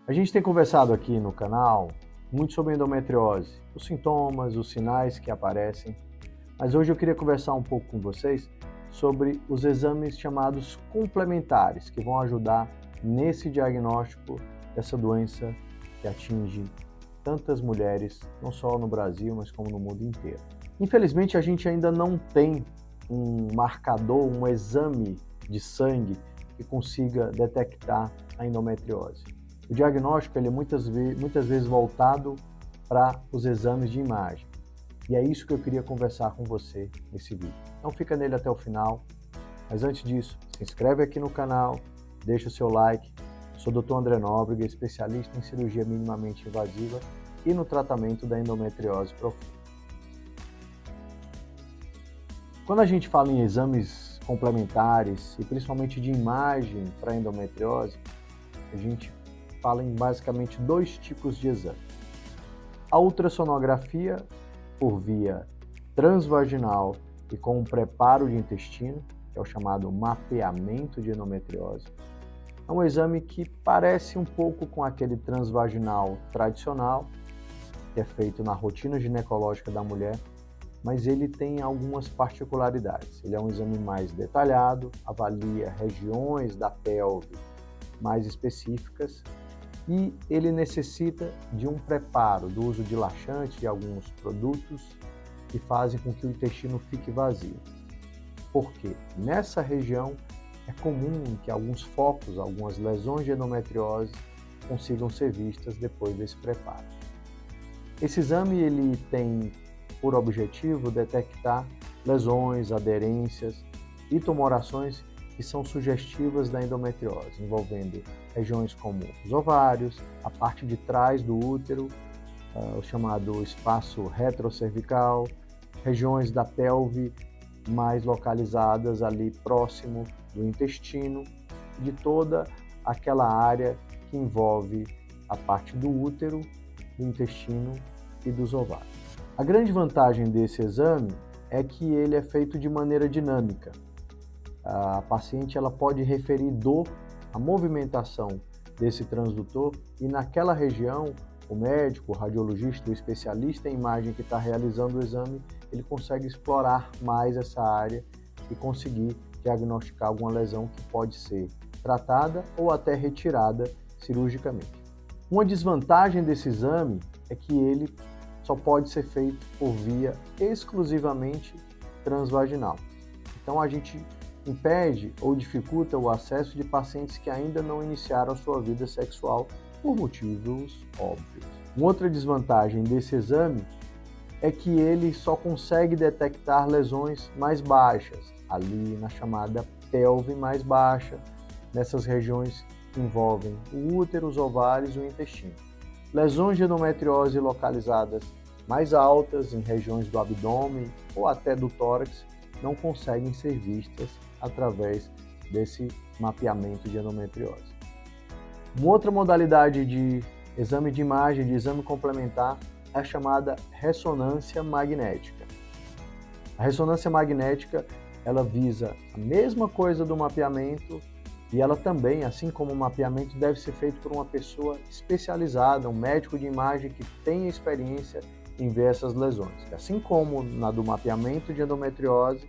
A gente tem conversado aqui no canal muito sobre endometriose, os sintomas, os sinais que aparecem, mas hoje eu queria conversar um pouco com vocês sobre os exames chamados complementares, que vão ajudar nesse diagnóstico dessa doença que atinge tantas mulheres, não só no Brasil, mas como no mundo inteiro. Infelizmente, a gente ainda não tem um marcador, um exame de sangue que consiga detectar a endometriose. O diagnóstico ele é muitas vezes voltado para os exames de imagem. E é isso que eu queria conversar com você nesse vídeo. Então fica nele até o final. Mas antes disso, se inscreve aqui no canal, deixa o seu like. Eu sou o Dr. André Nóbrega, especialista em cirurgia minimamente invasiva e no tratamento da endometriose profunda. Quando a gente fala em exames complementares e principalmente de imagem para endometriose, a gente fala em basicamente dois tipos de exame. A ultrassonografia por via transvaginal e com um preparo de intestino, que é o chamado mapeamento de endometriose. É um exame que parece um pouco com aquele transvaginal tradicional, que é feito na rotina ginecológica da mulher, mas ele tem algumas particularidades. Ele é um exame mais detalhado, avalia regiões da pelve mais específicas e ele necessita de um preparo, do uso de laxante e alguns produtos que fazem com que o intestino fique vazio. Porque nessa região é comum que alguns focos, algumas lesões de endometriose consigam ser vistas depois desse preparo. Esse exame ele tem por objetivo detectar lesões, aderências e tumorações que são sugestivas da endometriose, envolvendo regiões como os ovários, a parte de trás do útero, o chamado espaço retrocervical, regiões da pelve mais localizadas ali próximo do intestino, de toda aquela área que envolve a parte do útero, do intestino e dos ovários. A grande vantagem desse exame é que ele é feito de maneira dinâmica. A paciente ela pode referir dor, a movimentação desse transdutor e naquela região o médico, o radiologista, o especialista em imagem que está realizando o exame, ele consegue explorar mais essa área e conseguir diagnosticar alguma lesão que pode ser tratada ou até retirada cirurgicamente. Uma desvantagem desse exame é que ele só pode ser feito por via exclusivamente transvaginal. Então a gente impede ou dificulta o acesso de pacientes que ainda não iniciaram a sua vida sexual por motivos óbvios. Uma outra desvantagem desse exame é que ele só consegue detectar lesões mais baixas, ali na chamada pelve mais baixa, nessas regiões que envolvem o útero, os ovários e o intestino. Lesões de endometriose localizadas mais altas, em regiões do abdômen ou até do tórax, não conseguem ser vistas através desse mapeamento de endometriose. Uma outra modalidade de exame de imagem, de exame complementar, é a chamada ressonância magnética. A ressonância magnética, ela visa a mesma coisa do mapeamento e ela também, assim como o mapeamento, deve ser feito por uma pessoa especializada, um médico de imagem que tenha experiência em ver essas lesões. Assim como na do mapeamento de endometriose,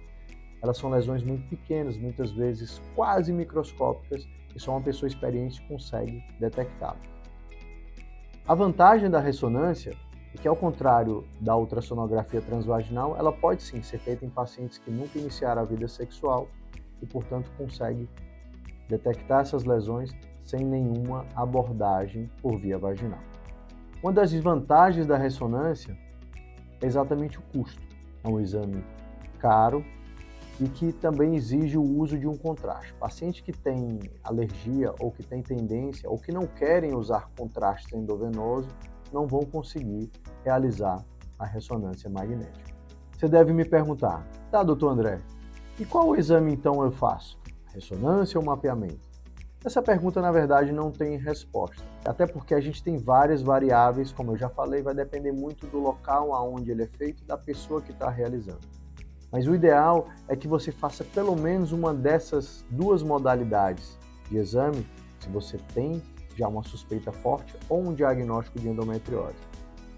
elas são lesões muito pequenas, muitas vezes quase microscópicas, e só uma pessoa experiente consegue detectá-las. A vantagem da ressonância é que, ao contrário da ultrassonografia transvaginal, ela pode sim ser feita em pacientes que nunca iniciaram a vida sexual e, portanto, consegue detectar essas lesões sem nenhuma abordagem por via vaginal. Uma das desvantagens da ressonância é exatamente o custo. É um exame caro e que também exige o uso de um contraste. Pacientes que têm alergia ou que têm tendência ou que não querem usar contraste endovenoso não vão conseguir realizar a ressonância magnética. Você deve me perguntar, tá, doutor André, e qual exame então eu faço? Ressonância ou mapeamento? Essa pergunta, na verdade, não tem resposta. Até porque a gente tem várias variáveis, como eu já falei, vai depender muito do local onde ele é feito e da pessoa que está realizando. Mas o ideal é que você faça pelo menos uma dessas duas modalidades de exame, se você tem já uma suspeita forte ou um diagnóstico de endometriose.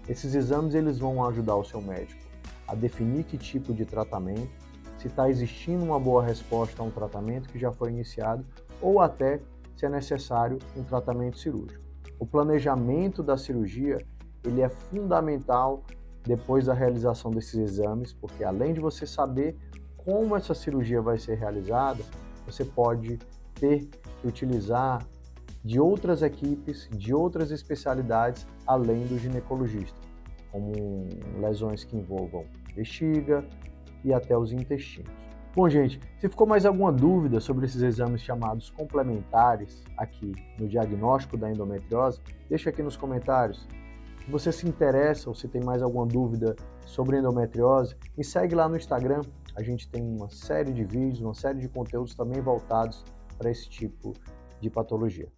Esses exames eles vão ajudar o seu médico a definir que tipo de tratamento, se está existindo uma boa resposta a um tratamento que já foi iniciado ou até se é necessário um tratamento cirúrgico. O planejamento da cirurgia ele é fundamental depois da realização desses exames, porque além de você saber como essa cirurgia vai ser realizada, você pode ter que utilizar de outras equipes, de outras especialidades, além do ginecologista, como lesões que envolvam bexiga e até os intestinos. Bom, gente, se ficou mais alguma dúvida sobre esses exames chamados complementares aqui no diagnóstico da endometriose, deixa aqui nos comentários. Se você se interessa ou se tem mais alguma dúvida sobre endometriose, me segue lá no Instagram. A gente tem uma série de vídeos, uma série de conteúdos também voltados para esse tipo de patologia.